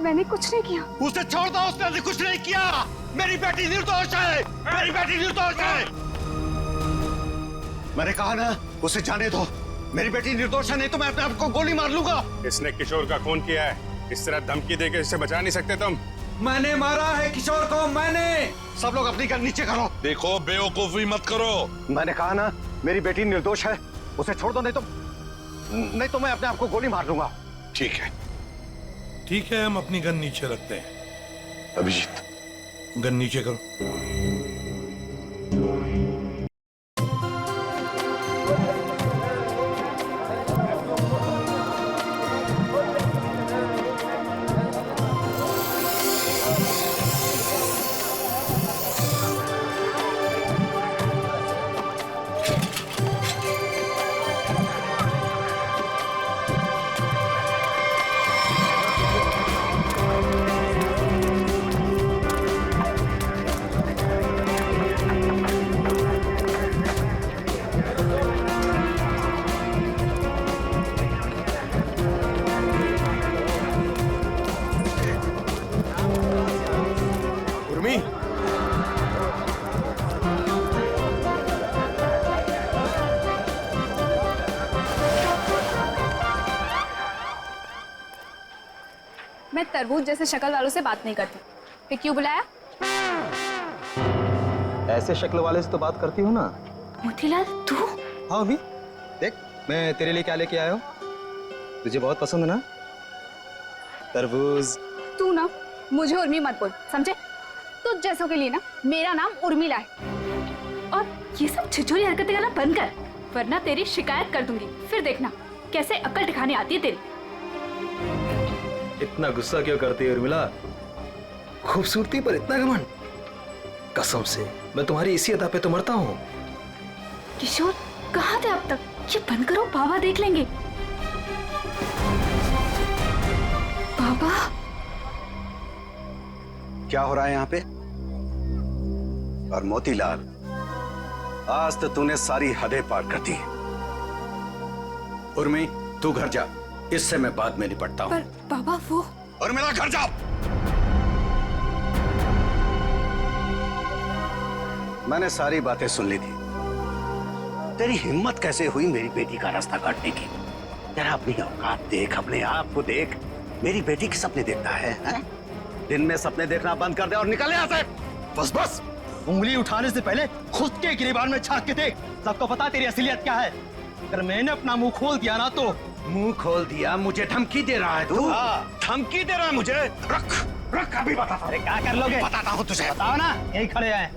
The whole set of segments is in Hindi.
मैंने कुछ नहीं किया। उसे छोड़ दो, उसने कुछ नहीं किया। मेरी बेटी निर्दोष है, मेरी बेटी निर्दोष है। मैंने कहा ना, उसे जाने दो। मेरी बेटी निर्दोष है, नहीं तो मैं अपने आप को गोली मार लूंगा। इसने किशोर का खून किया है, इस तरह धमकी देके इसे बचा नहीं सकते तुम। मैंने मारा है किशोर को, मैंने। सब लोग अपनी गन नीचे करो। देखो, बेवकूफी मत करो। मैंने कहा ना, मेरी बेटी निर्दोष है, उसे छोड़ दो, नहीं तो मैं अपने आप को गोली मार लूंगा। ठीक है, ठीक है, हम अपनी गन नीचे रखते हैं। अभिजीत, गन नीचे करो। मैं तरबूज जैसे शक्ल वालों से बात नहीं करती। फिर क्यों बुलाया? ऐसे शक्ल वाले से तो बात करती हूँ ना। मोतीलाल, तू? हाँ अभी देख, मैं तेरे लिए क्या लेके आया हूँ। तुझे बहुत पसंद है ना तरबूज। तू ना मुझे उर्मी मत बोल, समझे? तुझ जैसों के लिए ना मेरा नाम उर्मिला है। और ये सब छिछोरी हरकतें करना बंद कर, वरना तेरी शिकायत कर दूंगी। फिर देखना कैसे अक्ल ठिकाने आती है तेरी। इतना गुस्सा क्यों करती है उर्मिला? खूबसूरती पर इतना घमंड? कसम से मैं तुम्हारी इसी अदा पे तो मरता हूँ। किशोर, कहाँ थे अब तक? ये बंद करो, बाबा देख लेंगे। बाबा, क्या हो रहा है यहाँ पे? और मोतीलाल, आज तो तूने सारी हदें पार कर दी। उर्मी, तू घर जा, इससे मैं बाद में निपटता हूँ। पर बाबा वो। और मेरा घर जाओ। मैंने सारी बातें सुन ली थी। तेरी हिम्मत कैसे हुई मेरी बेटी का रास्ता काटने की? तेरा अपनी औकात देख, अपने आप को देख। मेरी बेटी के सपने देखता है? दिन में सपने देखना बंद कर दे और निकल यहाँ से। बस बस, उंगली उठाने से पहले खुद के गिरेबान में झांक के देख। सबको पता तेरी असलियत क्या है। अगर मैंने अपना मुंह खोल दिया ना तो। मुंह खोल दिया? मुझे धमकी दे रहा है तू? धमकी दे रहा है मुझे? रख अभी बताता। अरे क्या कर लोगे? बताता हूँ तुझे। बताओ ना, यही खड़े हैं।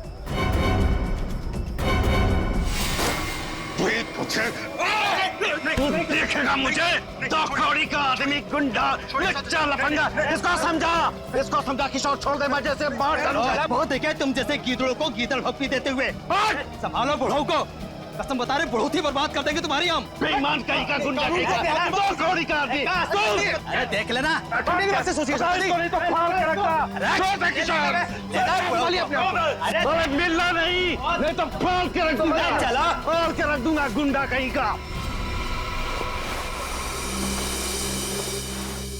तू देखेगा मुझे। दो कौड़ी का आदमी, गुंडा, लच्चा, लफंगा। इसको समझा किशोर, छोड़ दे, मैं जैसे मार डालूंगा। बहुत देखे तुम जैसे गीदड़ों को गीदड़ भक्ति देते हुए। संभालो बुढ़ऊ को, कसम बता रहे बहुत ही बर्बाद कर देंगे तुम्हारी हम। बेईमान कहीं का, गुंडा कहीं का, दो कौड़ी का आदमी। अरे देख लेना, कैसे सोचिए। मिलना नहीं तो फाड़ के रख दूंगा। चला फाड़ के रख दूंगा, गुंडा कहीं का।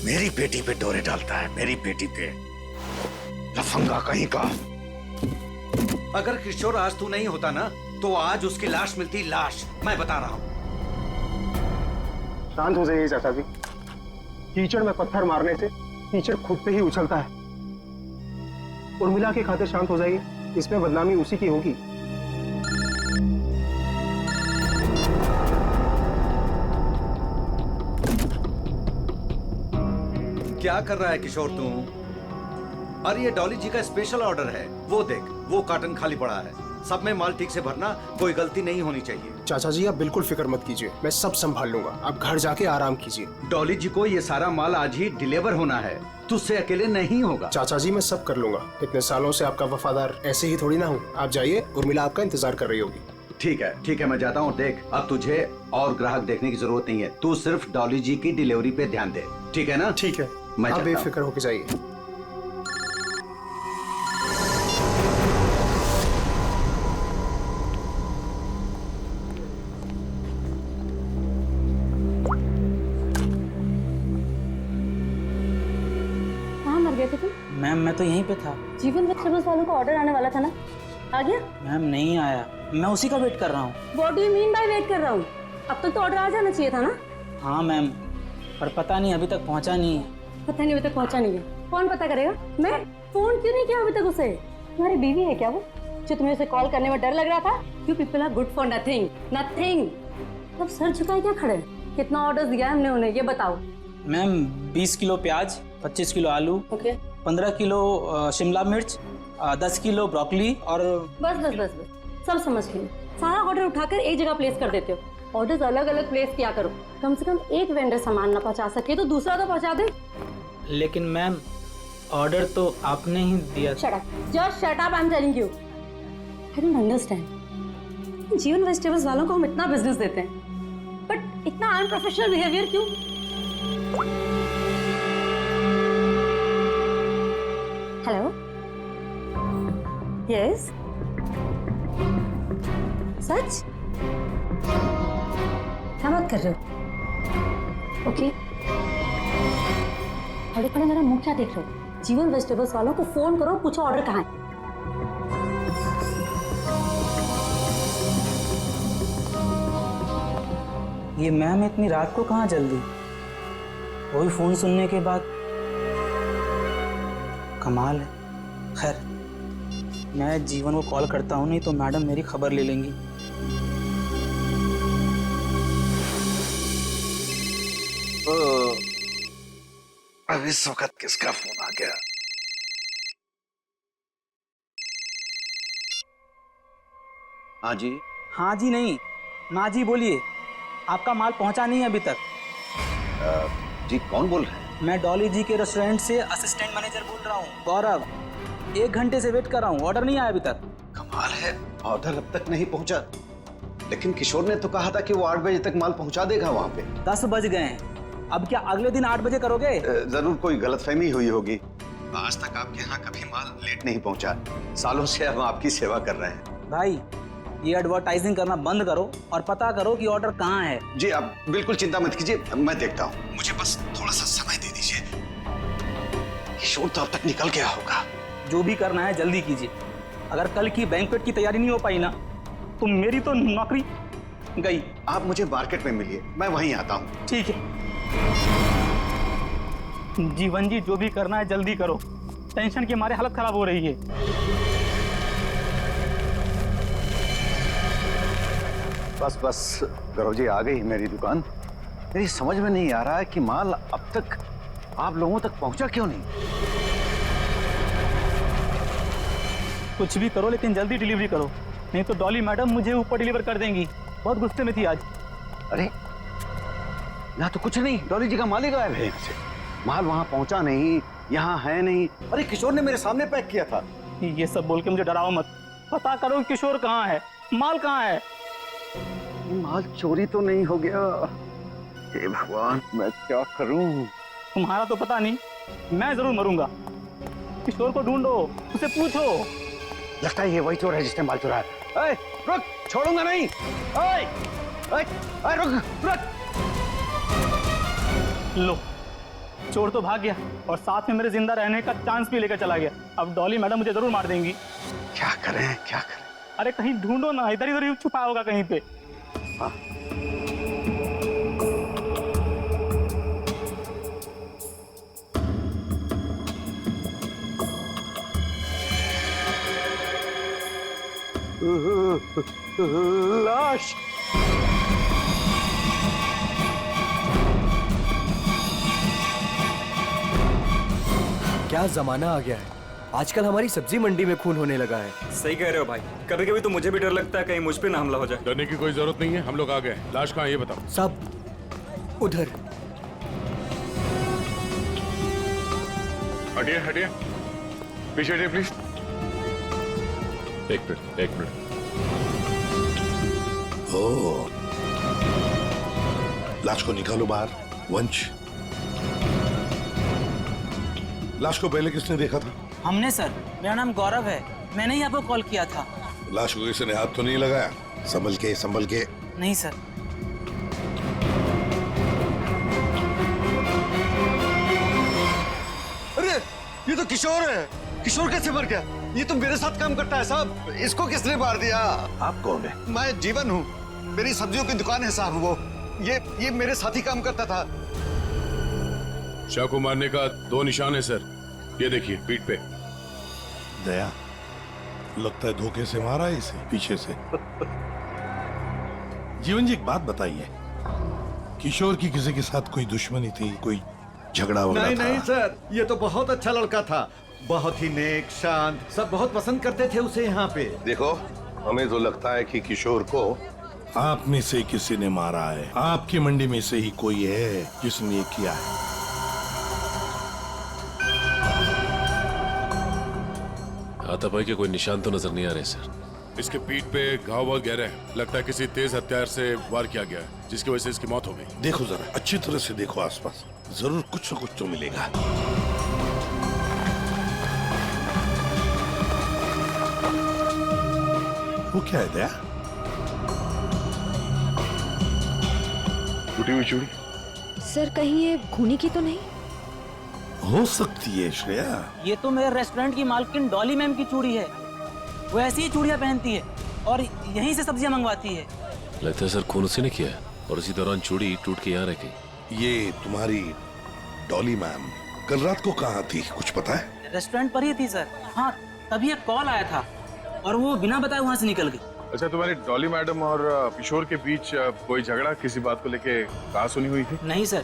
मेरी बेटी पे डोरे डालता है, मेरी बेटी पे, लफंगा कहीं का। अगर किशोर आज तू नहीं होता ना तो आज उसकी लाश मिलती, लाश। मैं बता रहा हूं। शांत हो जाइए चाचा जी। कीचड़ में पत्थर मारने से कीचड़ खुद पे ही उछलता है। उर्मिला के खातिर शांत हो जाइए, इसमें बदनामी उसी की होगी। क्या कर रहा है किशोर तू? अरे ये डॉली जी का स्पेशल ऑर्डर है। वो देख, वो कार्टन खाली पड़ा है। सब में माल ठीक से भरना, कोई गलती नहीं होनी चाहिए। चाचा जी आप बिल्कुल फिक्र मत कीजिए, मैं सब संभाल लूंगा। आप घर जाके आराम कीजिए। डॉली जी को ये सारा माल आज ही डिलीवर होना है, तुझसे अकेले नहीं होगा। चाचा जी मैं सब कर लूंगा। इतने सालों से आपका वफादार ऐसे ही थोड़ी ना हूँ। आप जाइए, उर्मिला आपका इंतजार कर रही होगी। ठीक है, मैं जाता हूँ। देख, अब तुझे और ग्राहक देखने की जरूरत नहीं है। तू सिर्फ डॉली जी की डिलीवरी पे ध्यान दे, ठीक है ना? ठीक है, मैं आप बेफिक्र होके जाइए। मर गए थे तुम? मैम मैं तो यहीं पे था। जीवन वेजिटेबल्स वालों का ऑर्डर आने वाला था ना, आ गया? मैम नहीं आया, मैं उसी का वेट कर रहा हूँ। What do you mean by weight कर रहा हूँ? अब तक तो ऑर्डर आ जाना चाहिए था ना। हाँ मैम, पर पता नहीं अभी तक पहुँचा नहीं है। पता नहीं अभी तक पहुंचा नहीं है। कौन पता करेगा? मैं फोन क्यों नहीं किया अभी तक उसे? तुम्हारी बीवी है क्या वो, जो तुम्हें उसे कॉल करने में डर लग रहा था? You people are good for nothing nothing. अब सर झुकाए क्या खड़े? कितना ऑर्डर दिया है हमने उन्हें, ये बताओ। मैम 20 किलो प्याज, 25 किलो आलू, ओके 15 किलो शिमला मिर्च, 10 किलो ब्रोकली और बस बस बस बस सब समझ गई। सारा ऑर्डर उठाकर एक जगह प्लेस कर देते हो। ऑर्डर्स अलग अलग प्लेस किया करो। कम से कम एक वेंडर सामान ना पहुंचा सके तो दूसरा तो पहुंचा दे। लेकिन मैम ऑर्डर तो आपने ही दिया। Shut up, just shut up, I am telling you. I don't understand. जीवन वेजिटेबल्स वालों को हम इतना बिजनेस देते हैं, बट इतना अनप्रोफेशनल बिहेवियर क्यों? हेलो, यस, सच? क्या बात कर रहे हो? ओके, बड़े बड़े मेरा मुंह क्या देख रहे हो? जीवन वेजिटेबल्स वालों को फोन करो, पूछो ऑर्डर कहाँ है। ये मैम इतनी रात को कहाँ जल्दी? वही फोन सुनने के बाद कमाल है। खैर मैं जीवन को कॉल करता हूँ, नहीं तो मैडम मेरी खबर ले लेंगी। अब इस वक्त किसका फोन आ गया? हाँ जी। हाँ जी नहीं, ना जी बोलिए। आपका माल पहुंचा नहीं है अभी तक। जी कौन बोल रहे हैं? मैं डॉली जी के रेस्टोरेंट से असिस्टेंट मैनेजर बोल रहा हूँ, गौरव। 1 घंटे से वेट कर रहा हूँ, ऑर्डर नहीं आया अभी तक। कमाल है, ऑर्डर अब तक नहीं पहुंचा। लेकिन किशोर ने तो कहा था कि वो 8 बजे तक माल पहुंचा देगा वहाँ पे। 10 बज गए हैं, अब क्या अगले दिन 8 बजे करोगे? जरूर कोई गलतफहमी हुई होगी। आज तक आपके यहाँ कभी माल लेट नहीं पहुंचा। सालों से हम आपकी सेवा कर रहे हैं। भाई ये एडवर्टाइजिंग करना बंद करो और पता करो कि ऑर्डर कहाँ है। जी आप बिल्कुल चिंता मत कीजिए, मैं देखता हूँ। मुझे बस थोड़ा सा समय दे दीजिए। किशोर तो अब तक निकल गया होगा। जो भी करना है जल्दी कीजिए। अगर कल की बैंक्वेट की तैयारी नहीं हो पाई ना, तो मेरी तो नौकरी गई। आप मुझे मार्केट में मिलिए, मैं वहीं आता हूँ। ठीक है जीवन जी, जो भी करना है जल्दी करो। टेंशन के मारे हालत खराब हो रही है। बस बस गौरव जी, आ गई मेरी दुकान। मेरी समझ में नहीं आ रहा है कि माल अब तक आप लोगों तक पहुंचा क्यों नहीं। कुछ भी करो लेकिन जल्दी डिलीवरी करो, नहीं तो डॉली मैडम मुझे ऊपर डिलीवर कर देंगी। बहुत गुस्से में थी आज। अरे यहाँ तो कुछ नहीं, डॉली जी का माल ही गायब है यहाँ से। माल वहां पहुंचा नहीं, यहाँ है नहीं। अरे किशोर ने मेरे सामने पैक किया था। ये सब बोल के मुझे डराओ मत। पता करो किशोर कहाँ है, माल कहाँ है। माल चोरी तो नहीं हो गया? हे भगवान, मैं क्या करूं? तुम्हारा तो पता नहीं, मैं जरूर मरूंगा। किशोर को ढूंढो, उसे पूछो। लगता है ये वही चोर है जिसने माल चुराया। ऐ, रुक, छोड़ूंगा नहीं। ऐ, ऐ, ऐ, रुक, रुक। लो, चोर तो भाग गया और साथ में मेरे जिंदा रहने का चांस भी लेकर चला गया। अब डॉली मैडम मुझे जरूर मार देंगी। क्या करें, क्या करें? अरे कहीं ढूंढो ना, इधर इधर ही छुपा होगा कहीं पे। हाँ। लाश। क्या जमाना आ गया है, आजकल हमारी सब्जी मंडी में खून होने लगा है। सही कह रहे हो भाई, कभी कभी तो मुझे भी डर लगता है कहीं मुझ पे ना हमला हो जाए। डरने की कोई जरूरत नहीं है, हम लोग आ गए। लाश कहाँ है ये बताओ। सब उधर। हटिए हटिए, पीछे हटिए प्लीज। एक मिनट, एक मिनट। ओह, लाश को निकालो बाहर। वंश, लाश को पहले किसने देखा था? हमने सर, मेरा नाम गौरव है, मैंने ही आपको कॉल किया था। लाश को किसी ने हाथ तो नहीं लगाया? संभल के, संभल के। नहीं सर। अरे ये तो किशोर है। किशोर कैसे मर गया? ये तो मेरे साथ काम करता है साहब। इसको किसने मार दिया? आप कौन है? मैं जीवन हूँ। मेरी सब्जियों की दुकान है साहब। वो ये मेरे साथ ही काम करता था। शाह को मारने का 2 निशान है सर, ये देखिए पीठ पे। दया, लगता है धोखे से मारा है इसे पीछे से। जीवन जी एक बात बताइए, किशोर की किसी के साथ कोई दुश्मनी थी, कोई झगड़ा वगैरह नहीं था? नहीं सर, ये तो बहुत अच्छा लड़का था। बहुत ही नेक, शांत, सब बहुत पसंद करते थे उसे यहाँ पे। देखो, हमें तो लगता है कि किशोर को आप में से किसी ने मारा है। आपकी मंडी में से ही कोई है जिसने ये किया है। हाथापाई के कोई निशान तो नजर नहीं आ रहे सर। इसके पीठ पे घाव बहुत गहरे हैं, लगता है किसी तेज हथियार से वार किया गया है, जिसकी वजह से इसकी मौत हो गई। देखो जरा अच्छी तरह से देखो आसपास, जरूर कुछ न कुछ तो मिलेगा। वो क्या है दया? टूटी हुई चूड़ी। सर कहीं ये खूनी की तो नहीं? हो सकती है श्रेया। ये तो मेरे रेस्टोरेंट की मालकिन डॉली मैम की चूड़ी है। वो ऐसी ही चूड़ियां पहनती है और यहीं से सब्जियां मंगवाती है। लगता है सर खून उसी ने किया है और इसी दौरान चूड़ी टूट के यहाँ रह गई। ये तुम्हारी डॉली मैम कल रात को कहाँ थी, कुछ पता है? रेस्टोरेंट पर ही थी सर। हाँ, तभी एक कॉल आया था और वो बिना बताए वहाँ से निकल गई। अच्छा, तुम्हारी डॉली मैडम और किशोर के बीच कोई झगड़ा किसी बात को लेके कहा सुनी हुई थी? नहीं सर,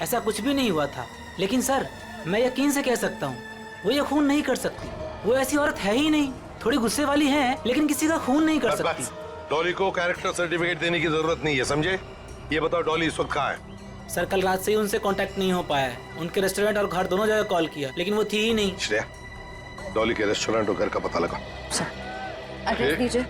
ऐसा कुछ भी नहीं हुआ था। लेकिन सर, मैं यकीन से कह सकता हूँ वो ये खून नहीं कर सकती। वो ऐसी औरत है ही नहीं। थोड़ी गुस्से वाली है लेकिन किसी का खून नहीं कर सकती। डॉली को कैरेक्टर सर्टिफिकेट देने की जरूरत नहीं है, समझे? ये बताओ डॉली इस वक्त कहाँ है? सर कल रात से ही उनसे कांटेक्ट नहीं हो पाया है। उनके रेस्टोरेंट और घर दोनों जगह कॉल किया लेकिन वो थी ही नहीं। श्रेया, डॉली के रेस्टोरेंट और घर का पता लगा। एड्रेस दीजिए।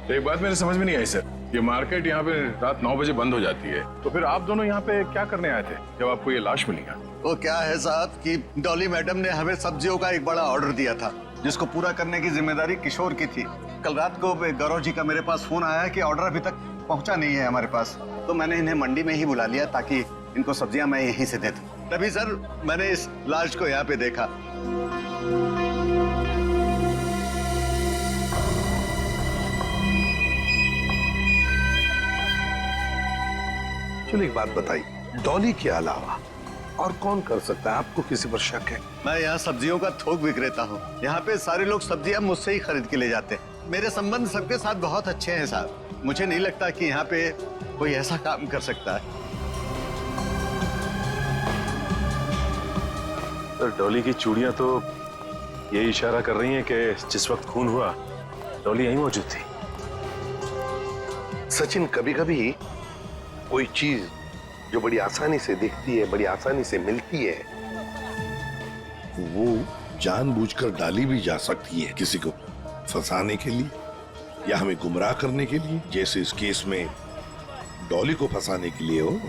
एक बात मेरे समझ में नहीं आई सर, ये मार्केट यहाँ पे रात 9 बजे बंद हो जाती है, तो फिर आप दोनों यहाँ पे क्या करने आए थे जब आपको ये लाश मिली? वो क्या है साहब कि डॉली मैडम ने हमें सब्जियों का एक बड़ा ऑर्डर दिया था, जिसको पूरा करने की जिम्मेदारी किशोर की थी। कल रात को गौरव जी का मेरे पास फोन आया कि ऑर्डर अभी तक पहुंचा नहीं है हमारे पास, तो मैंने इन्हें मंडी में ही बुला लिया ताकि इनको सब्जियां मैं यहीं से दे दूं। तभी सर मैंने इस लाश को यहाँ पे देखा। चलो एक बात बताइए, डॉली के अलावा और कौन कर सकता है? आपको किसी पर शक है? मैं यहाँ सब्जियों का थोक विक्रेता हूँ। यहाँ पे सारे लोग सब्जियां मुझसे ही खरीद के ले जाते हैं। मेरे संबंध सबके साथ बहुत अच्छे हैं साहब। मुझे नहीं लगता कि यहाँ पे कोई ऐसा काम कर सकता है। सर डॉली की चूड़ियां तो यही इशारा कर रही हैं कि जिस वक्त खून हुआ डॉली यहीं मौजूद थी। सचिन, कभी कभी कोई चीज जो बड़ी आसानी से दिखती है, बड़ी आसानी से मिलती है, वो जानबूझकर डाली भी जा सकती है किसी को फंसाने के लिए या हमें गुमराह करने के लिए, जैसे इस केस में डॉली को फंसाने के लिए हो।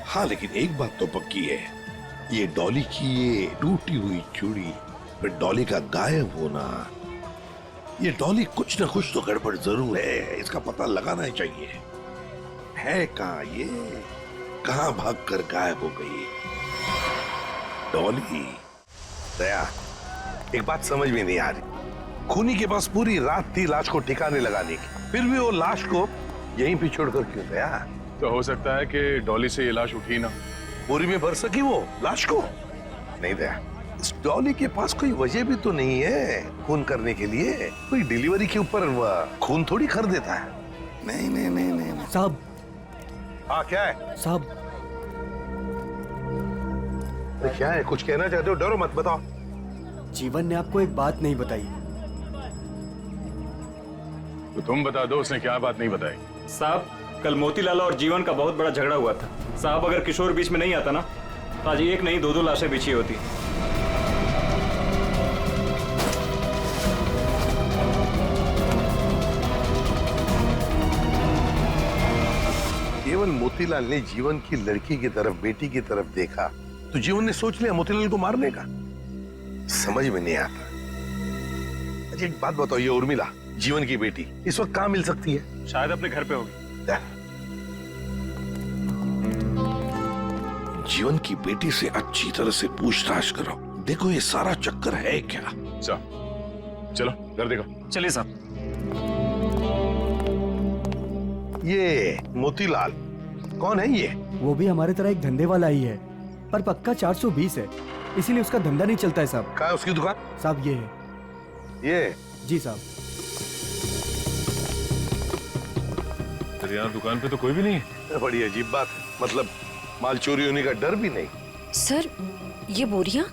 हाँ, लेकिन एक बात तो पक्की है, ये डॉली की ये टूटी हुई चूड़ी, फिर डॉली का गायब होना, ये डॉली कुछ ना कुछ तो गड़बड़ जरूर है। इसका पता लगाना ही चाहिए। है कहाँ ये, कहाँ भागकर गायब हो गई डॉली? दया, एक बात समझ में नहीं आ रही, खूनी के पास पूरी रात थी लाश को ठिकाने लगाने की, फिर भी वो लाश को यहीं पे छोड़कर क्यों गया? तो हो सकता है कि डॉली से ये लाश उठी ना, बोरी में भर सकी वो लाश को। नहीं दया, इस डॉली के पास कोई वजह भी तो नहीं है खून करने के लिए। कोई डिलीवरी के ऊपर खून थोड़ी कर देता है। नहीं नहीं नहीं नहीं साहब। हाँ, क्या है साहब? क्या है? कुछ कहना चाहते हो? डरो मत, बताओ। जीवन ने आपको एक बात नहीं बताई। तो तुम बता दो उसने क्या बात नहीं बताई। साहब, कल मोतीलाल और जीवन का बहुत बड़ा झगड़ा हुआ था। साहब, अगर किशोर बीच में नहीं आता ना तो आज एक नहीं 2-2 लाशें बिछी होती। केवल मोतीलाल ने जीवन की लड़की की तरफ, बेटी की तरफ देखा तो जीवन ने सोच लिया मोतीलाल को मारने का। समझ में नहीं आता। अच्छा एक बात बताओ, ये उर्मिला जीवन की बेटी इस वक्त कहाँ मिल सकती है? शायद अपने घर पे होगी। जीवन की बेटी से अच्छी तरह से पूछताछ करो। देखो ये सारा चक्कर है क्या? चलो घर देखो। चलिए साहब। ये मोतीलाल कौन है ये? वो भी हमारे तरह एक धंधे वाला ही है, पर पक्का 420 है, इसीलिए उसका धंधा नहीं चलता है साहब। कहाँ है उसकी दुकान? साहब ये है। ये? जी साहब। तेरे यहाँ दुकान पे तो कोई भी नहीं है। बड़ी अजीब बात है, मतलब माल चोरी होने का डर भी नहीं। सर ये बोरियां?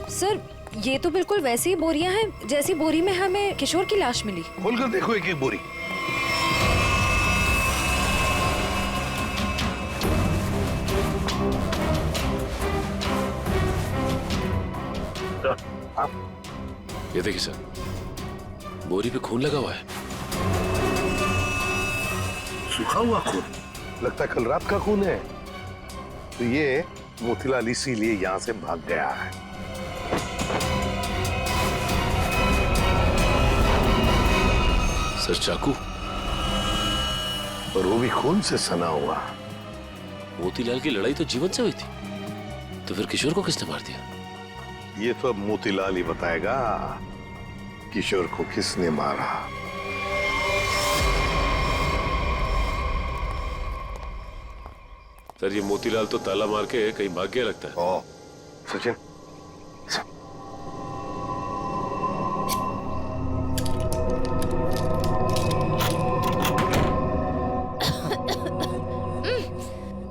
सर ये तो बिल्कुल वैसी ही बोरियां हैं जैसी बोरी में हमें किशोर की लाश मिली। खोलकर देखो एक एक बोरी। ये देखिए सर, बोरी पे खून लगा हुआ है। सूखा हुआ खून? लगता है कल रात का खून है। तो ये मोतीलाल इसीलिए यहाँ से भाग गया है। सर चाकू, और वो भी खून से सना हुआ। मोतीलाल की लड़ाई तो जीवन से हुई थी, तो फिर किशोर को किसने मार दिया? ये तो अब मोतीलाल ही बताएगा किशोर को किसने मारा। सर ये मोतीलाल तो ताला मार के कहीं भाग गया लगता है। ओ, सचिन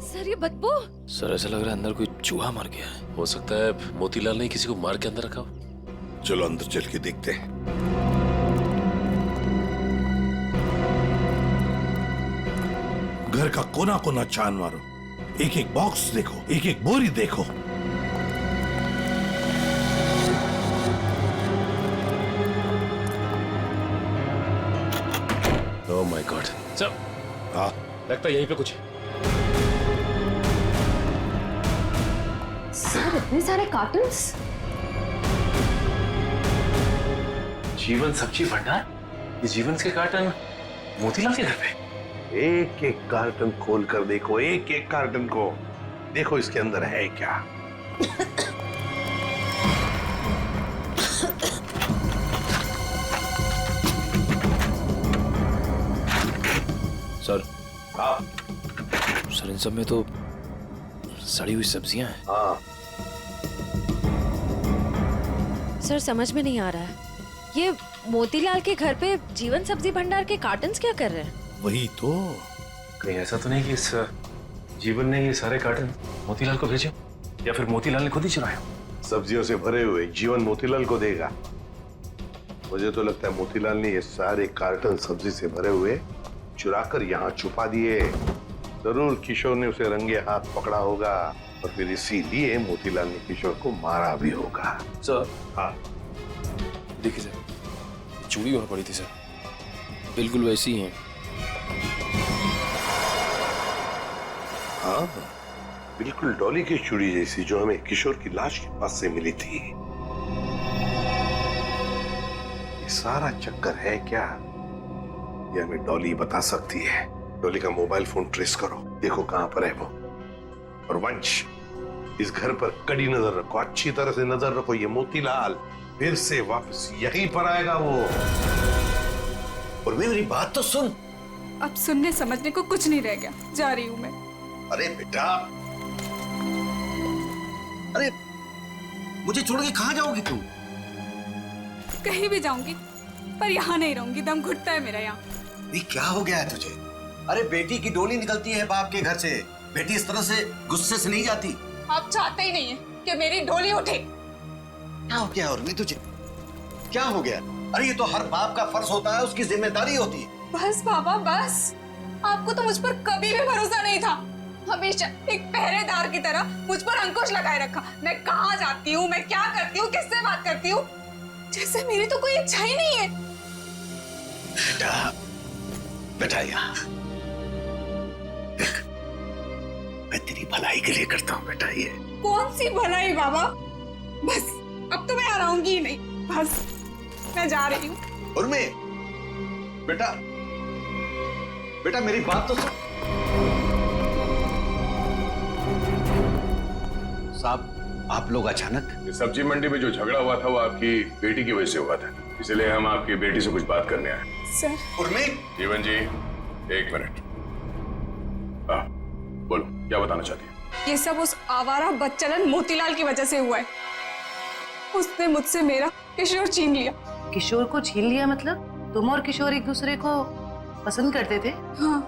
सर ये बदबू। सर ऐसा लग रहा है अंदर कोई चूहा मर गया है। हो सकता है मोतीलाल ने किसी को मार के अंदर रखा हो। चलो अंदर चल के देखते हैं। घर का कोना कोना छान मारो, एक एक बॉक्स देखो, एक एक बोरी देखो। Oh my God. सर हाँ लगता है यहीं पे कुछ है। सर इतने सारे कार्टन्स। जीवन सब्जी भंडार, ये जीवन के कार्टन मोतीलाल के घर पे। एक एक कार्टन खोल कर देखो, एक एक कार्टन को देखो, इसके अंदर है क्या। सर हाँ सर इन सब में तो सड़ी हुई सब्जियां हैं। हाँ सर समझ में नहीं आ रहा है, ये मोतीलाल के घर पे जीवन सब्जी भंडार के कार्टन्स क्या कर रहे हैं? वही तो। कहीं ऐसा तो नहीं कि इस जीवन ने ये सारे कार्टन मोतीलाल को भेजे, या फिर मोतीलाल ने खुद ही चुराया? सब्जियों से भरे हुए जीवन मोतीलाल को देगा। मुझे तो लगता है मोतीलाल ने ये सारे कार्टन सब्जी से भरे हुए चुराकर यहाँ छुपा दिए। जरूर किशोर ने उसे रंगे हाथ पकड़ा होगा, और फिर इसीलिए मोतीलाल ने किशोर को मारा भी होगा। सर हाँ देखिए सर, चूड़ी वहां पड़ी थी सर, बिल्कुल वैसी ही है। हाँ बिल्कुल डॉली की चूड़ी जैसी, जो हमें किशोर की लाश के पास से मिली थी। ये सारा चक्कर है क्या, ये हमें डॉली बता सकती है। डॉली का मोबाइल फोन ट्रेस करो, देखो कहां पर है वो। और वंश, इस घर पर कड़ी नजर रखो, अच्छी तरह से नजर रखो। ये मोतीलाल फिर से वापस यहीं पर आएगा वो। और मेरी बात तो सुन। अब सुनने समझने को कुछ नहीं रह गया, जा रही हूँ मैं। अरे बेटा, अरे मुझे छोड़ के कहाँ जाओगी तुम? कहीं भी जाऊंगी, पर यहाँ नहीं रहूंगी, दम घुटता है मेरा यहाँ। ये क्या हो गया है तुझे? अरे बेटी की डोली निकलती है बाप के घर से, बेटी इस तरह से गुस्से से नहीं जाती। आप चाहते ही नहीं है कि मेरी डोली उठे। क्या हो गया उर्मी तुझे? क्या हो गया? अरे ये तो हर बाप का फर्ज होता है, उसकी जिम्मेदारी होती है। बस बाबा बस, आपको तो मुझ पर कभी भी भरोसा नहीं था। हमेशा एक पहरेदार की तरह मुझ पर अंकुश लगाए रखा। मैं कहाँ जाती हूँ, मैं क्या करती हूँ, किससे बात करती हूँ, जैसे मेरी तो कोई इच्छा ही नहीं है। बेटा, बेटा यहाँ देख, मैं तेरी भलाई के लिए करता हूँ बेटा। ये कौन सी भलाई बाबा, बस अब तो मैं आराऊंगी ही नहीं, बस मैं जा रही हूँ। उर्मी, बेटा, बेटा मेरी बात तो सुन। साहब आप लोग अचानक? ये सब्जी मंडी में जो झगड़ा हुआ था वो आपकी बेटी की वजह से हुआ था, इसलिए हम आपकी बेटी से कुछ बात करने आए। सर। उर्मी? जीवन जी, एक मिनट। बोलो, क्या बताना चाहती है? ये सब उस आवारा बदचलन मोतीलाल की वजह से हुआ है। उसने मुझसे मेरा किशोर छीन लिया। किशोर को छीन लिया मतलब? तुम और किशोर एक दूसरे को पसंद करते थे? हाँ,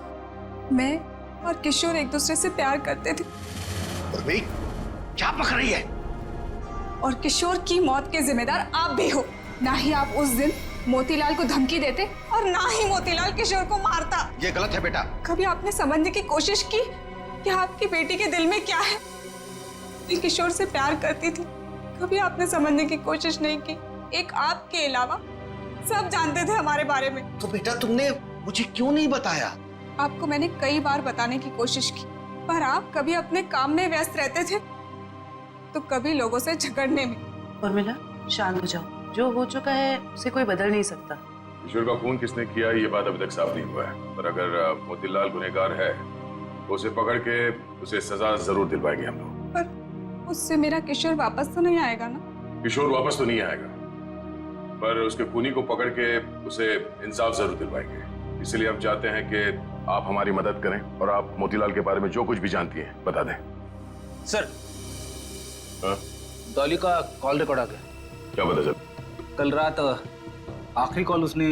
मैं और किशोर एक दूसरे से प्यार करते थे। उर्मी, क्या पक रही है? और किशोर की मौत के जिम्मेदार आप भी हो। ना ही आप उस दिन मोतीलाल को धमकी देते और ना ही मोतीलाल किशोर को मारता। ये गलत है बेटा। कभी आपने समझने की कोशिश की कि आपकी बेटी के दिल में क्या है? मैं किशोर से प्यार करती थी। कभी आपने समझने की कोशिश नहीं की। एक आपके अलावा सब जानते थे हमारे बारे में। तो बेटा तुमने मुझे क्यों नहीं बताया? आपको मैंने कई बार बताने की कोशिश की, पर आप कभी अपने काम में व्यस्त रहते थे तो कभी लोगों से झगड़ने में। उर्मिला, शांत हो जाओ। जो हो चुका है उसे कोई बदल नहीं सकता। किशोर का खून किसने किया ये बात अभी तक साफ नहीं हुआ है, पर अगर मोतीलाल गुनहगार है तो उसे पकड़ के उसे सजा जरूर दिलवाएंगे हम लोग। पर उससे मेरा किशोर वापस तो नहीं आएगा ना? किशोर वापस तो नहीं आएगा, पर उसके खूनी को पकड़ के उसे इंसाफ जरूर दिलवाएंगे। इसलिए हम चाहते हैं कि आप हमारी मदद करें और आप मोतीलाल के बारे में जो कुछ भी जानती हैं बता दें। सर, डॉली का कॉल रिकॉर्ड आ गया। क्या पता चल? कल रात आखिरी कॉल उसने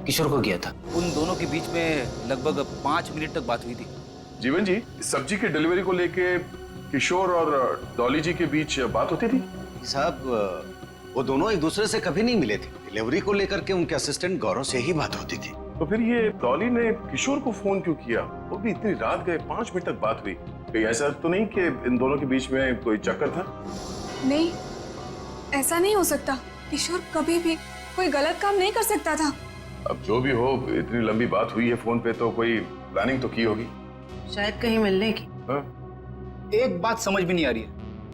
किशोर को किया था। उन दोनों के बीच में लगभग 5 मिनट तक बात हुई थी। जीवन जी, सब्जी की डिलीवरी को लेके किशोर और डॉली जी के बीच बात होती थी? साहब, वो दोनों एक दूसरे से कभी नहीं मिले थे। डिलीवरी को लेकर के उनके असिस्टेंट गौरव से ही बात होती थी। तो फिर ये डॉली ने किशोर को फोन क्यों किया? वो भी इतनी रात गए, 5 मिनट तक बात हुई। कहीं ऐसा तो नहीं कि इन दोनों के बीच में कोई चक्कर था? नहीं, ऐसा नहीं हो सकता। किशोर कभी भी कोई गलत काम नहीं कर सकता था। अब जो भी हो, इतनी लंबी बात हुई है फोन पे तो कोई प्लानिंग तो की होगी। शायद कहीं मिलने की। एक बात समझ में नहीं आ रही है,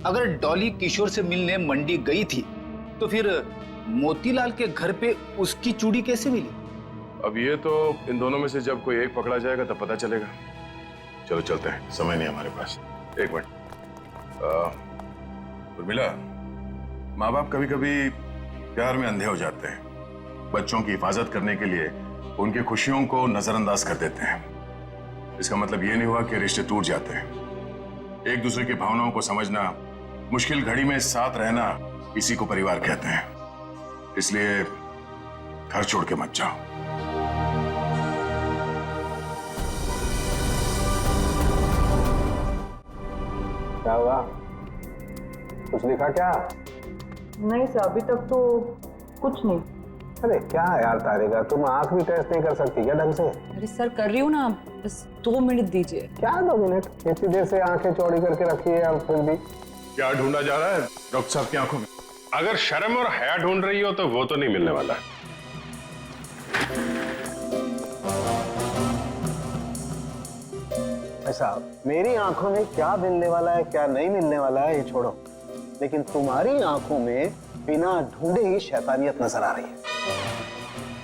अगर डॉली किशोर से मिलने मंडी गई थी तो फिर मोतीलाल के घर पे उसकी चूड़ी कैसे मिली? अब ये तो इन दोनों में से जब कोई एक पकड़ा जाएगा तब पता चलेगा। चलो चलते हैं, समय नहीं हमारे पास। एक मिनट। उर्मिला, माँ बाप कभी कभी प्यार में अंधे हो जाते हैं। बच्चों की हिफाजत करने के लिए उनकी खुशियों को नजरअंदाज कर देते हैं। इसका मतलब ये नहीं हुआ कि रिश्ते टूट जाते हैं। एक दूसरे की भावनाओं को समझना, मुश्किल घड़ी में साथ रहना, इसी को परिवार कहते हैं। इसलिए घर छोड़ के मत जाओ। क्या हुआ? कुछ लिखा क्या? नहीं सर, अभी तक तो कुछ नहीं। अरे क्या यार तारिका, तुम आंख भी टेस्ट नहीं कर सकती क्या ढंग से? अरे सर, कर रही हूँ ना, बस 2 मिनट दीजिए। क्या 2 मिनट? इतनी देर से आंखें चौड़ी करके रखी है और फिर भी क्या ढूंढा जा रहा है डॉक्टर साहब की आंखों में? अगर शर्म और हया ढूंढ रही हो तो वो तो नहीं मिलने वाला। ऐसा मेरी आंखों में क्या मिलने वाला है क्या नहीं मिलने वाला है ये छोड़ो, लेकिन तुम्हारी आंखों में बिना ढूंढे ही शैतानियत नजर आ रही है।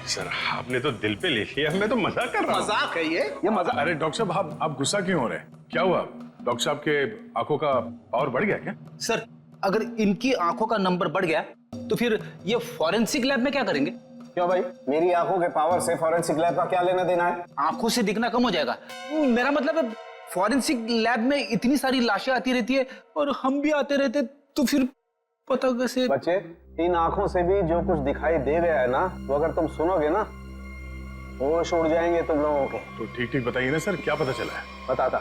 सर, आपने तो दिल पे ले लिया, मैं तो मजाक कर रहा हूं। मजाक है ये मजाक। अरे डॉक्टर साहब, आप गुस्सा क्यों हो रहे हैं? क्या हुआ? डॉक्टर साहब के आंखों का पावर बढ़ गया क्या? सर, अगर इनकी आंखों का नंबर बढ़ गया तो फिर ये फॉरेंसिक लैब में क्या करेंगे? क्यों भाई, मेरी आंखों के पावर से फॉरेंसिक लैब का क्या लेना देना है? आंखों से दिखना कम हो जाएगा। मेरा मतलब है फॉरेंसिक लैब में इतनी सारी लाशें आती रहती है और हम भी आते रहते, तो फिर पता कैसे? बच्चे, इन आंखों से भी जो कुछ दिखाई दे गया है ना, वो अगर तुम सुनोगे ना, होश उड़ जाएंगे तुम लोगों के। तो ठीक ठीक बताइए ना सर, क्या पता चला है? बताता।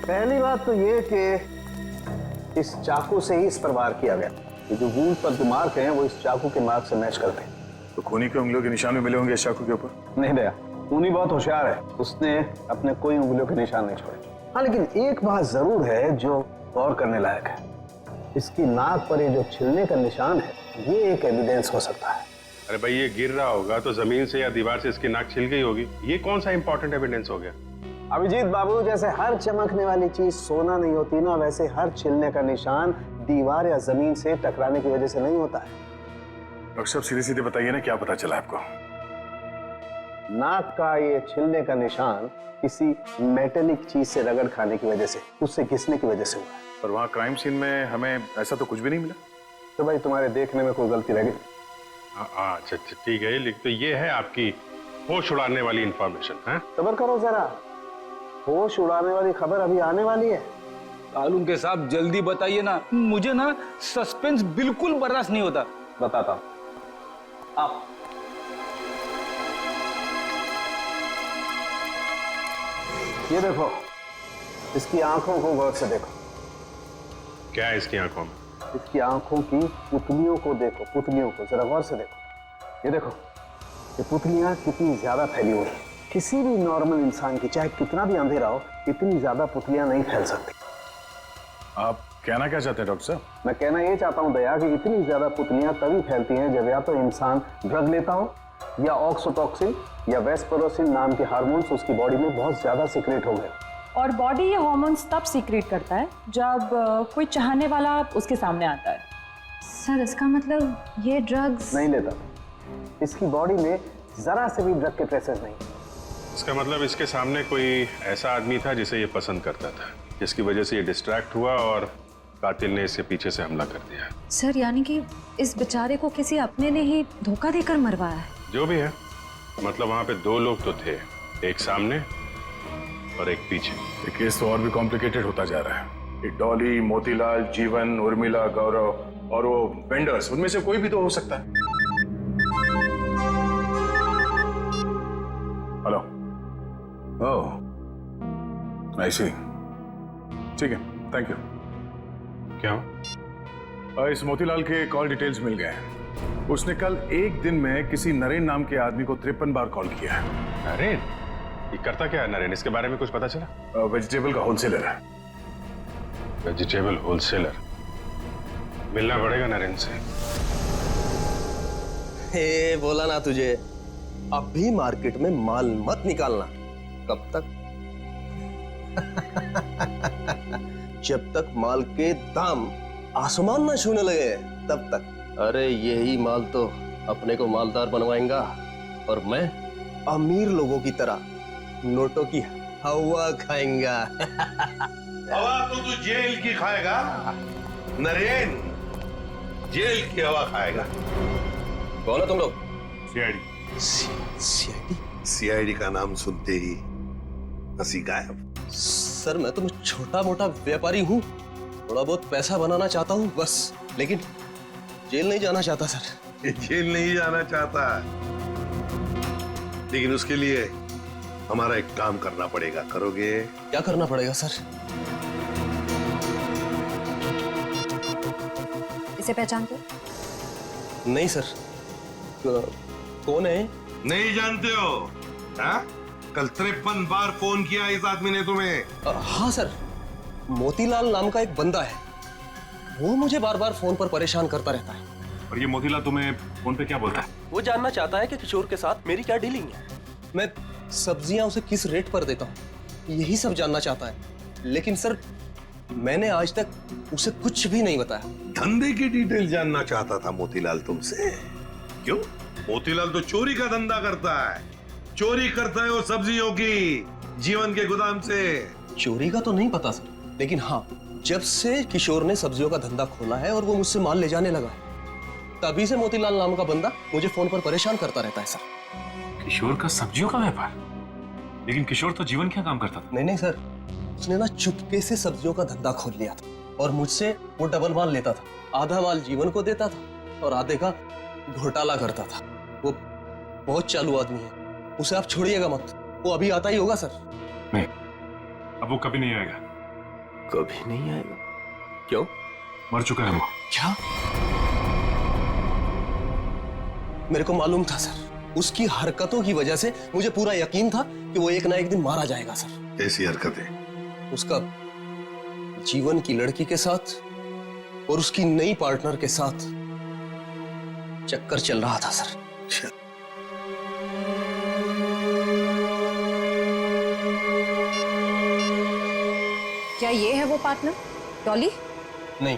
पहली बात तो ये कि इस चाकू से ही इस पर वार किया गया। ये जो वूंड पर जो मार्क हैं वो इस चाकू के मार्क से मैच करते हैं। तो खूनी के उंगलियों के निशान भी मिले होंगे इस चाकू के ऊपर? नहीं दया, खूनी बहुत होशियार है, उसने अपने कोई उंगलियों के निशान नहीं छोड़े। हाँ, लेकिन एक बात जरूर है जो गौर करने लायक है। इसकी नाक पर ये जो छिलने का निशान है, ये एक एविडेंस हो सकता है। अरे भाई, ये गिर रहा होगा तो जमीन से या दीवार से इसकी नाक छिल गई होगी। ये कौन सा इंपॉर्टेंट एविडेंस हो गया? अभिजीत बाबू, जैसे हर चमकने वाली चीज सोना नहीं होती ना, वैसे हर छिलने का निशान दीवार या जमीन से टकराने की वजह से नहीं होता है। डॉक्टर साहब, सीधे सीधे बताइए ना, क्या पता चला आपको? नाक का ये छिलने का निशान किसी मेटेलिक चीज से रगड़ खाने की वजह से, उससे घिसने की वजह से हुआ है। पर वहाँ क्राइम सीन में हमें ऐसा तो कुछ भी नहीं मिला। तो भाई तुम्हारे देखने में कोई गलती रह गई? हाँ अच्छा ठीक है, लेकिन तो ये है आपकी होश उड़ाने वाली इंफॉर्मेशन है। सबर करो जरा, होश उड़ाने वाली खबर अभी आने वाली है। कालून के साहब जल्दी बताइए ना, मुझे ना सस्पेंस बिल्कुल बर्दाश्त नहीं होता। बताता हूं, आप ये देखो, इसकी आंखों को गौर से देखो। क्या है इसकी आंखों में? इसकी आंखों की पुतलियों को देखो, पुतलियों को जरा गौर से देखो। ये देखो, ये पुतलियां कितनी ज्यादा फैली हुई हैं। किसी भी नॉर्मल इंसान की, चाहे कितना भी अंधेरा हो, इतनी ज्यादा पुतलियां नहीं फैल सकती। आप कहना क्या चाहते हैं डॉक्टर साहब? मैं कहना ये चाहता हूं दया कि इतनी ज्यादा पुतलियां तभी फैलती हैं जब या तो इंसान ड्रग लेता हो, या ऑक्सीटोसिन या वेस्परोसिन नाम के हार्मोन्स उसकी बॉडी में बहुत ज्यादा सीक्रेट हो गए। और बॉडी ये हार्मोन्स तब सीक्रेट करता है जब कोई चाहने वाला उसके सामने आता है। सर इसका मतलब ये ड्रग्स नहीं लेता, इसकी बॉडी में जरा से भी ड्रग के ट्रेसेस नहीं। इसका मतलब इसके सामने कोई ऐसा आदमी था जिसे ये पसंद करता था, जिसकी वजह से ये डिस्ट्रैक्ट हुआ और कातिल ने इसके पीछे से हमला कर दिया। सर यानी कि इस बेचारे को किसी अपने ने ही धोखा देकर मरवाया है। जो भी है, मतलब वहां पे दो लोग तो थे, एक सामने और एक पीछे। ये केस तो और भी कॉम्प्लिकेटेड होता जा रहा है। ये डॉली, मोतीलाल, जीवन, उर्मिला, गौरव और वो वेंडर्स, उनमें से कोई भी तो हो सकता है। हेलो, ओह आई सी, ठीक है, थैंक यू। क्या? इस मोतीलाल के कॉल डिटेल्स मिल गए हैं। उसने कल एक दिन में किसी नरेन नाम के आदमी को 53 बार कॉल किया है। नरेन? ये करता क्या है नरेन? इसके बारे में कुछ पता चला? वेजिटेबल का होलसेलर है। Vegetable wholesaler? मिलना पड़ेगा नरेन से। हे बोला ना तुझे, अभी मार्केट में माल मत निकालना। कब तक? जब तक माल के दाम आसमान ना छूने लगे तब तक। अरे यही माल तो अपने को मालदार बनवाएगा और मैं अमीर लोगों की तरह नोटों की हवा खाएंगा। हवा तो तू जेल की खाएगा नरेन, जेल की हवा खाएगा। कौन है तुम लोग? सीआईडी। सीआईडी? सीआईडी का नाम सुनते ही हंसी गायब। सर मैं तो छोटा मोटा व्यापारी हूँ, थोड़ा बहुत पैसा बनाना चाहता हूँ बस, लेकिन जेल नहीं जाना चाहता सर। जेल नहीं जाना चाहता, लेकिन उसके लिए हमारा एक काम करना पड़ेगा। करोगे? क्या करना पड़ेगा सर? इसे पहचानते? नहीं सर। कौन है? नहीं जानते हो? हाँ? कल 53 बार फोन किया इस आदमी ने तुम्हें। हाँ सर, मोतीलाल नाम का एक बंदा है, वो मुझे बार बार फोन पर परेशान करता रहता है। और ये मोतीलाल तुम्हें फोन पे क्या बोलता है? वो जानना चाहता है कि किशोर के साथ मेरी क्या डीलिंग है, मैं सब्जियां उसे किस रेट पर देता हूँ, यही सब जानना चाहता है। लेकिन सर मैंने आज तक उसे कुछ भी नहीं बताया। धंधे की डिटेल जानना चाहता था मोतीलाल तुमसे? क्यों? मोतीलाल तो चोरी का धंधा करता है, चोरी करता है वो सब्जियों की, जीवन के गोदाम से। चोरी का तो नहीं पता सर, लेकिन हाँ, जब से किशोर ने सब्जियों का धंधा खोला है और वो मुझसे माल ले जाने लगा है, तभी से मोतीलाल नाम का बंदा मुझे फोन पर परेशान करता रहता है सर। किशोर का सब्जियों का व्यापार? लेकिन किशोर तो जीवन क्या काम करता था? नहीं सर, उसने ना चुपके से सब्जियों का धंधा खोल लिया था और मुझसे वो डबल माल लेता था। आधा माल जीवन को देता था और आधे का घोटाला करता था। वो बहुत चालू आदमी है, उसे आप छोड़िएगा मत, वो अभी आता ही होगा सर। नहीं, अब वो कभी नहीं आएगा। कभी नहीं आएगा? क्यों? मर चुका है वो। क्या? मेरे को मालूम था सर, उसकी हरकतों की वजह से मुझे पूरा यकीन था कि वो एक ना एक दिन मारा जाएगा सर। कैसी हरकतें? उसका जीवन की लड़की के साथ और उसकी नई पार्टनर के साथ चक्कर चल रहा था सर। क्या ये है वो पार्टनर, डॉली? नहीं,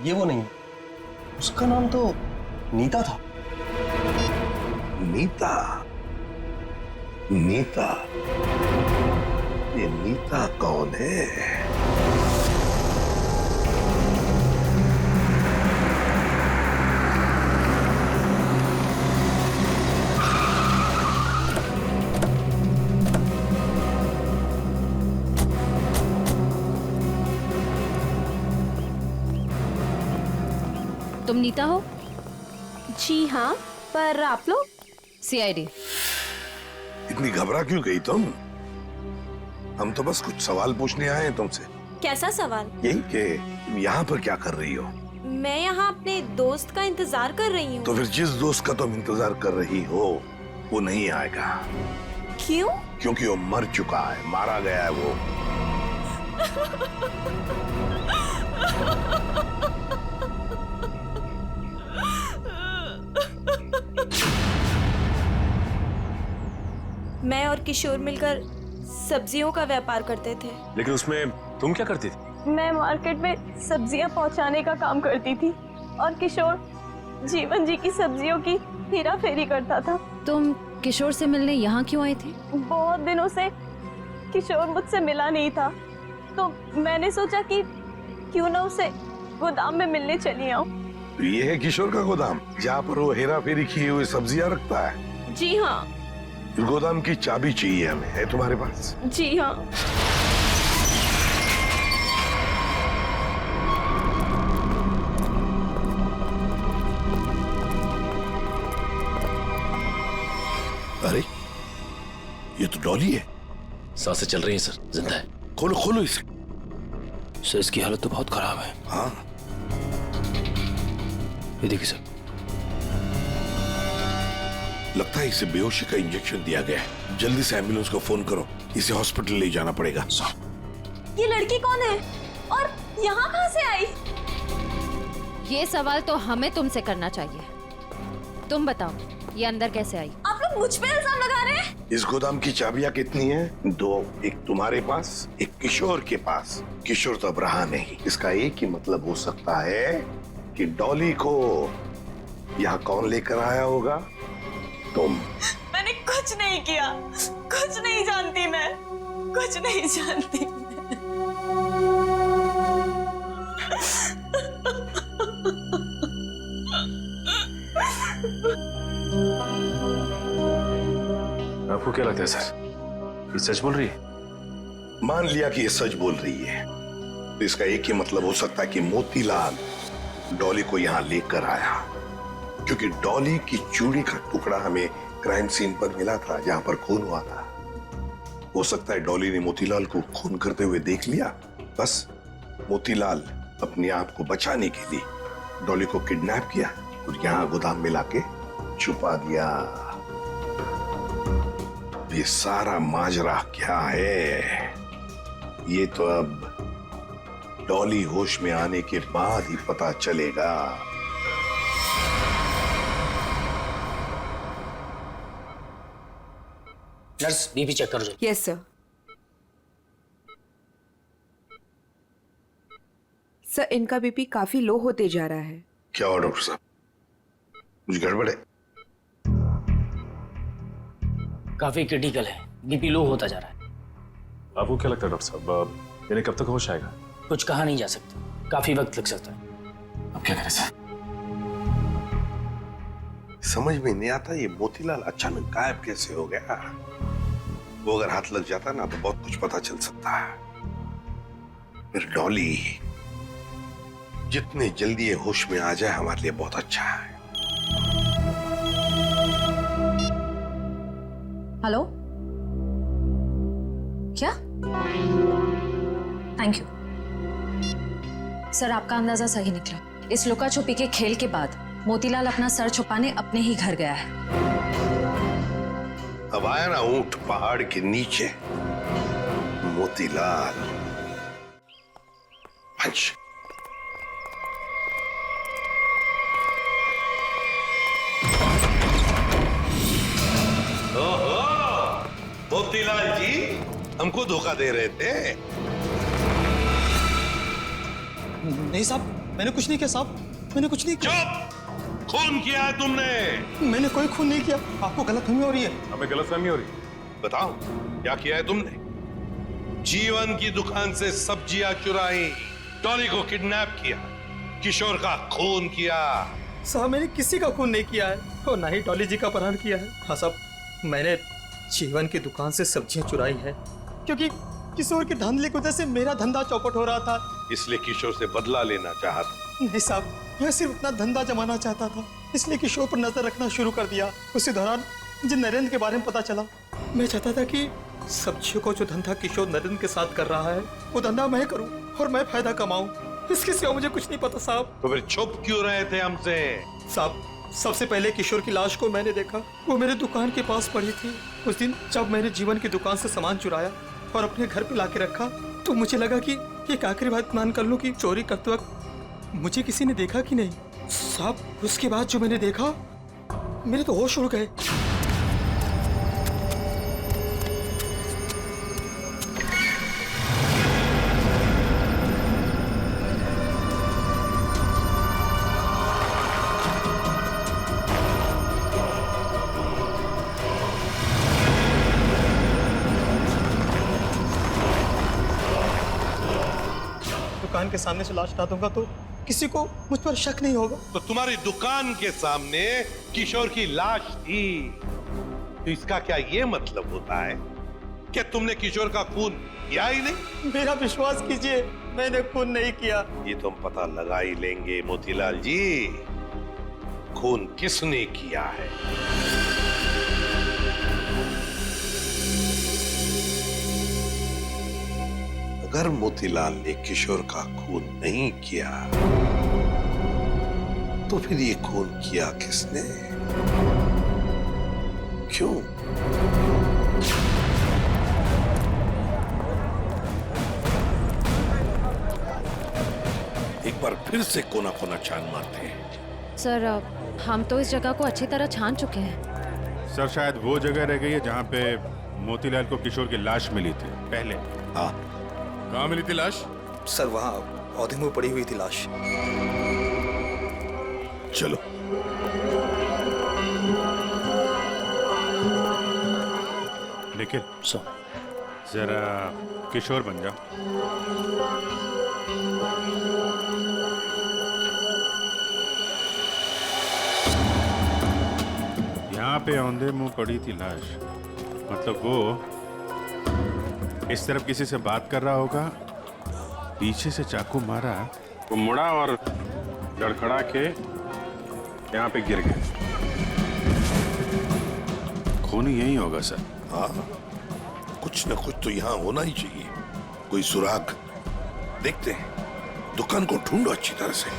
ये वो नहीं है। उसका नाम तो नीता था। नीता? नीता? ये नीता कौन है? तुम नीता हो? जी हाँ, पर आप लोग? सीआईडी। इतनी घबरा क्यों गई तुम? हम तो बस कुछ सवाल पूछने आए हैं तुमसे। कैसा सवाल? यही कि तुम यहाँ पर क्या कर रही हो? मैं यहाँ अपने दोस्त का इंतजार कर रही हूँ। तो फिर जिस दोस्त का तुम इंतजार कर रही हो वो नहीं आएगा। क्यों? क्योंकि वो मर चुका है, मारा गया है वो। मैं और किशोर मिलकर सब्जियों का व्यापार करते थे। लेकिन उसमें तुम क्या करती थी? मैं मार्केट में सब्जियां पहुंचाने का काम करती थी और किशोर जीवन जी की सब्जियों की हेरा फेरी करता था। तुम किशोर से मिलने यहाँ क्यों आई थी? बहुत दिनों से किशोर मुझसे मिला नहीं था, तो मैंने सोचा कि क्यों ना उसे गोदाम में मिलने चली आऊं। तो ये है किशोर का गोदाम जहाँ पर वो हेरा फेरी किए हुए सब्जियां रखता है? जी हाँ। इस गोदाम की चाबी चाहिए हमें, है तुम्हारे पास? जी हाँ। अरे ये तो डॉली है। सांसें चल रही हैं सर, जिंदा है। खोलो खोलो इसे। सर इसकी हालत तो बहुत खराब है। हाँ ये देखिए सर, लगता है इसे बेहोशी का इंजेक्शन दिया गया है। जल्दी से एम्बुलेंस को फोन करो, इसे हॉस्पिटल ले जाना पड़ेगा। ये लड़की कौन है और यहाँ कहाँ से आई? ये सवाल तो हमें तुमसे करना चाहिए। तुम बताओ, ये अंदर कैसे आई? आप लोग मुझ पे इल्जाम लगा रहे हैं? इस गोदाम की चाबियां कितनी हैं? 2, एक तुम्हारे पास, एक किशोर के पास। किशोर तो अब रहा नहीं। इसका एक ही मतलब हो सकता है कि डॉली को यहाँ कौन लेकर आया होगा? तुम। मैंने कुछ नहीं किया, कुछ नहीं जानती मैं, कुछ नहीं जानती आपको क्या लगता है सर, ये सच बोल रही है? मान लिया कि ये सच बोल रही है, तो इसका एक ही मतलब हो सकता है कि मोतीलाल डॉली को यहाँ लेकर आया, क्योंकि डॉली की चूड़ी का टुकड़ा हमें क्राइम सीन पर मिला था जहां पर खून हुआ था। हो सकता है डॉली ने मोतीलाल को खून करते हुए देख लिया। बस मोतीलाल अपने आप को बचाने के लिए डॉली को किडनैप किया और यहाँ गोदाम में लाके छुपा दिया। ये सारा माजरा क्या है, ये तो अब डॉली होश में आने के बाद ही पता चलेगा। नर्स बीपी चेक कर दो। Yes sir. सर इनका बीपी काफी लो होते जा रहा है। क्या हुआ डॉक्टर साहब, कुछ गड़बड़ है? काफी क्रिटिकल है, बीपी लो होता जा रहा है। आपको क्या लगता है डॉक्टर साहब, यानी कब तक होश आएगा? कुछ कहा नहीं जा सकता, काफी वक्त लग सकता है। अब क्या करें सर? समझ में नहीं आता ये मोतीलाल अचानक गायब कैसे हो गया। वो अगर हाथ लग जाता ना तो बहुत कुछ पता चल सकता है। फिर डॉली जितने जल्दी ये होश में आ जाए हमारे लिए बहुत अच्छा है। हेलो, क्या? थैंक यू सर, आपका अंदाजा सही निकला। इस लुका छुपी के खेल के बाद मोतीलाल अपना सर छुपाने अपने ही घर गया है। अब आया ना ऊंट पहाड़ के नीचे, मोतीलाल। पंच। ओहो, मोतीलाल जी हमको धोखा दे रहे थे। नहीं साहब, मैंने कुछ नहीं किया साहब, मैंने कुछ नहीं किया। चुप! खून किया है तुमने। मैंने कोई खून नहीं किया, आपको गलतफहमी हो रही है। हमें गलतफहमी हो रही है। बताओ क्या किया है तुमने? जीवन की दुकान से सब्जियां चुराई, डॉली को किडनैप किया, किशोर का खून किया। साहब मैंने किसी का खून नहीं किया है और ना ही डॉली जी का अपहरण किया है। हाँ साहब, मैंने जीवन की दुकान से सब्जियां चुराई है क्योंकि किशोर के धांधले की वजह से मेरा धंधा चौपट हो रहा था। इसलिए किशोर से बदला लेना चाहा था। नहीं साहब, मैं सिर्फ अपना धंधा जमाना चाहता था, इसलिए किशोर पर नजर रखना शुरू कर दिया। उसी दौरान मुझे नरेंद्र के बारे में पता चला। मैं चाहता था कि सब्जियों को जो धंधा किशोर नरेंद्र के साथ कर रहा है वो धंधा मैं करूं और मैं फायदा कमाऊं। इसके सिवा मुझे कुछ नहीं पता साहब। तो फिर छुप क्यों रहे थे हमसे? साहब, सबसे पहले किशोर की लाश को मैंने देखा, वो मेरे दुकान के पास पड़ी थी। उस दिन जब मैंने जीवन की दुकान से सामान चुराया और अपने घर पे लाके रखा, तो मुझे लगा कि एक आखिरी बात मान कर लूं कि चोरी करते वक्त मुझे किसी ने देखा कि नहीं। साहब, उसके बाद जो मैंने देखा, मेरे तो होश उड़ गए। दुकान के सामने से लाश हटा दूंगा तो किसी को मुझ पर शक नहीं होगा। तो तुम्हारी दुकान के सामने किशोर की लाश थी, तो इसका क्या ये मतलब होता है कि तुमने किशोर का खून किया ही नहीं? मेरा विश्वास कीजिए, मैंने खून नहीं किया। ये तो हम पता लगा ही लेंगे मोतीलाल जी, खून किसने किया है। अगर मोतीलाल ने किशोर का खून नहीं किया, तो फिर ये खून किया किसने? क्यों? एक बार फिर से कोना कोना छान मारते हैं। सर, हम तो इस जगह को अच्छी तरह छान चुके हैं। सर, शायद वो जगह रह गई है जहाँ पे मोतीलाल को किशोर की लाश मिली थी पहले। हाँ, कहाँ मिली थी लाश? सर, वहाँ पौधे में पड़ी हुई थी लाश। चलो। निखिल, जरा किशोर बन जा। यहाँ पे औंधे मुंह पड़ी थी लाश, मतलब वो इस तरफ किसी से बात कर रहा होगा, पीछे से चाकू मारा, वो मुड़ा और लड़खड़ा के यहाँ पे गिर गया। खून यही होगा सर। हाँ, कुछ न कुछ तो यहाँ होना ही चाहिए, कोई सुराग। देखते हैं, दुकान को ढूंढो अच्छी तरह से।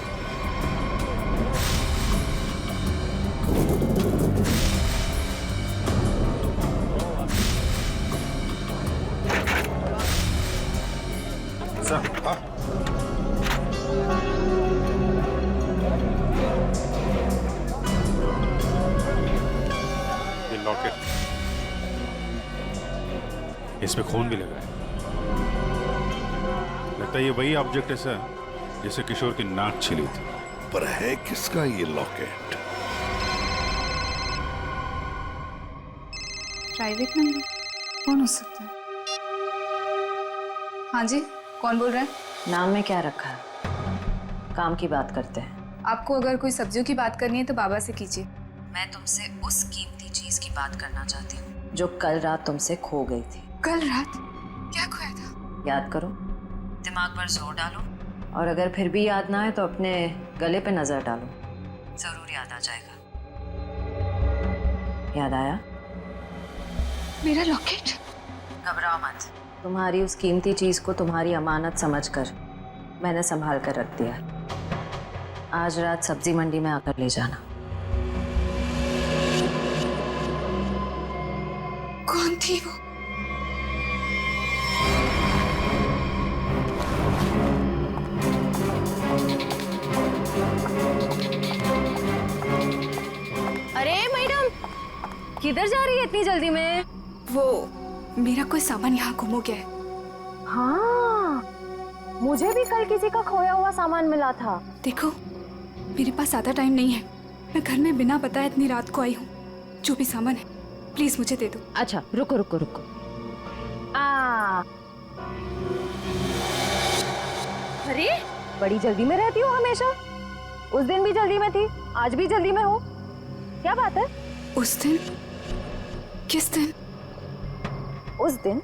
सर, हाँ? ये लॉकेट, इसमें खून भी लगा है। लगता है ये वही ऑब्जेक्ट है सर जिसे किशोर की नाक छिली थी। पर है किसका ये लॉकेट? प्राइवेट नंबर कौन हो सकता है? हाँ जी, कौन बोल रहे हैं? नाम में क्या रखा है? काम की बात करते हैं। आपको अगर कोई सब्जियों की बात करनी है तो बाबा से कीजिए। मैं तुमसे उस कीमती चीज की बात करना चाहती हूँ जो कल रात तुमसे खो गई थी। कल रात क्या खोया था? याद करो, दिमाग पर जोर डालो, और अगर फिर भी याद ना आए तो अपने गले पे नजर डालो, जरूर याद आ जाएगा। याद आया? मेरा लॉकेट? घबराओ मत, तुम्हारी उस कीमती चीज को तुम्हारी अमानत समझकर मैंने संभाल कर रख दिया। आज रात सब्जी मंडी में आकर ले जाना। कौन थी वो? अरे मैडम, किधर जा रही है इतनी जल्दी में? वो मेरा कोई सामान यहाँ गुम हो गया है। हाँ, मुझे भी कल किसी का खोया हुआ सामान मिला था। देखो, मेरे पास ज्यादा टाइम नहीं है, मैं घर में बिना बताए इतनी रात को आई हूँ। जो भी सामान है प्लीज मुझे दे दो। अच्छा, रुको रुको रुको। अरे, बड़ी जल्दी में रहती हो हमेशा। उस दिन भी जल्दी में थी, आज भी जल्दी में हो, क्या बात है? उस दिन? किस दिन? उस दिन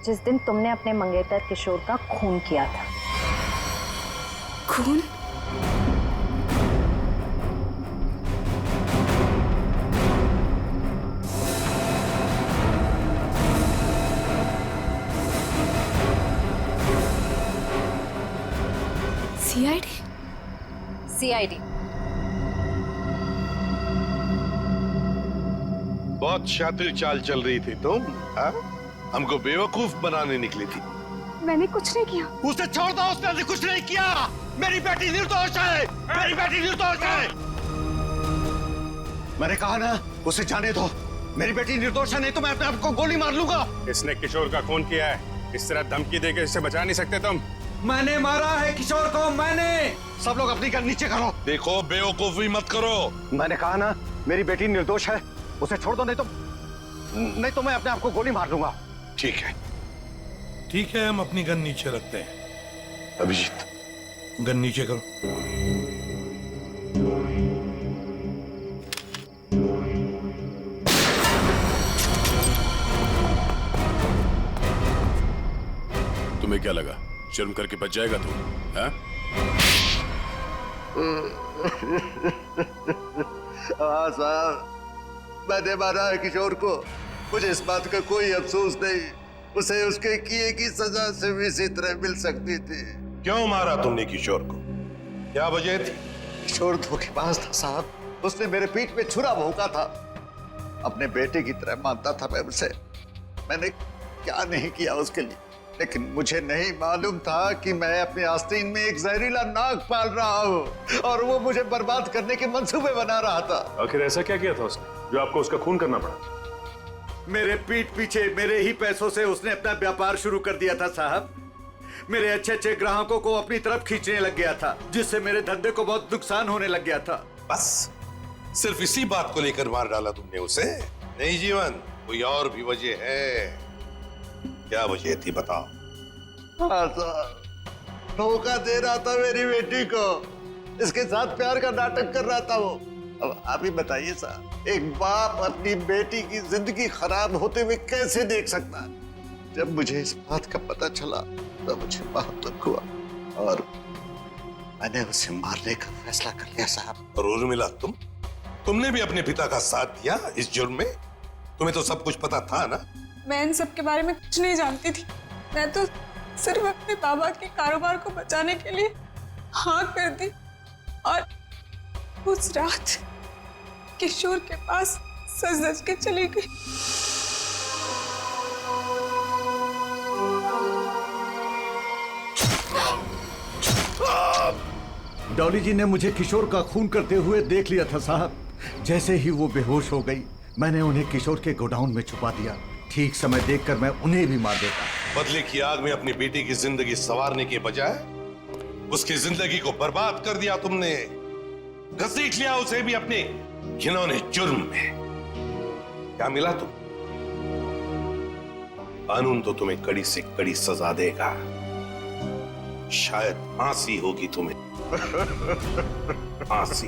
जिस दिन तुमने अपने मंगेतर किशोर का खून किया था। खून? सीआईडी। बहुत शातिर चाल चल रही थी तुम, हाँ? हमको बेवकूफ बनाने निकली थी। मैंने कुछ नहीं किया। उसे छोड़ दो, उसने कुछ नहीं किया। मेरी बेटी निर्दोष है, मेरी बेटी निर्दोष है। मैंने कहा ना, उसे जाने दो। मेरी बेटी निर्दोष है, नहीं तो मैं अपने आप को गोली मार लूंगा। इसने किशोर का खून किया है, इस तरह धमकी देके इसे बचा नहीं सकते तुम। मैंने मारा है किशोर को, मैंने। सब लोग अपनी गन नीचे करो। देखो, बेवकूफी मत करो। मैंने कहा ना, मेरी बेटी निर्दोष है, उसे छोड़ दो, नहीं तो मैं अपने आप को गोली मार दूंगा। ठीक है, ठीक है, हम अपनी गन नीचे रखते हैं। अभिजीत, गन नीचे करो। तुम्हें क्या लगा, शर्म करके बच जाएगा तू? हाँ? हाँ साहब, मैंने मारा है किशोर को। मुझे इस बात का कोई अफसोस नहीं। उसे उसके किए की सजा से भी इसी तरह मिल सकती थी। क्यों मारा तुमने किशोर को? क्या वजह थी? किशोर धोखेबाज था साहब। उसने मेरे पीठ पे छुरा भोंका था। अपने बेटे की तरह मानता था मैं उसे। मैंने क्या नहीं किया उसके लिए, लेकिन मुझे नहीं मालूम था कि मैं अपने आस्तीन में एक जहरीला नाग पाल रहा हूँ और वो मुझे बर्बाद करने के मंसूबे बना रहा था। आखिर ऐसा क्या किया था उसने जो आपको उसका खून करना पड़ा? मेरे पीठ पीछे मेरे ही पैसों से उसने अपना व्यापार शुरू कर दिया था साहब। मेरे अच्छे अच्छे ग्राहकों को अपनी तरफ खींचने लग गया था, जिससे मेरे धंधे को बहुत नुकसान होने लग गया था। बस सिर्फ इसी बात को लेकर मार डाला तुमने उसे? नहीं जीवन, कोई और भी वजह है। क्या वजह थी बताओ? हाँ साहब, धोखा दे रहा था मेरी बेटी को। इसके साथ प्यार का नाटक कर रहा था वो। अब आप ही बताइए साहब, एक बाप अपनी बेटी की जिंदगी खराब होते हुए कैसे देख सकता है? जब मुझे इस बात का पता चला तो मुझे बहुत दुख हुआ और मैंने उसे मारने का फैसला कर लिया साहब। और उर्मिला, तुमने भी अपने पिता का साथ दिया इस जुर्म में? तुम्हें तो सब कुछ पता था ना? मैं इन सब के बारे में कुछ नहीं जानती थी। मैं तो सिर्फ अपने बाबा के कारोबार को बचाने के लिए हाँ कर दी और उस रात किशोर के पास सज धज के चली गई। डॉली जी ने मुझे किशोर का खून करते हुए देख लिया था साहब। जैसे ही वो बेहोश हो गई, मैंने उन्हें किशोर के गोडाउन में छुपा दिया। ठीक समय देखकर मैं उन्हें भी मार देता। बदले की आग में अपनी बेटी की जिंदगी संवारने के बजाय उसकी जिंदगी को बर्बाद कर दिया तुमने। घसीट लिया उसे भी अपने घिनौने जुर्म में। क्या मिला तुम? कानून तो तुम्हें कड़ी से कड़ी सजा देगा। शायद फांसी होगी तुम्हें। फांसी।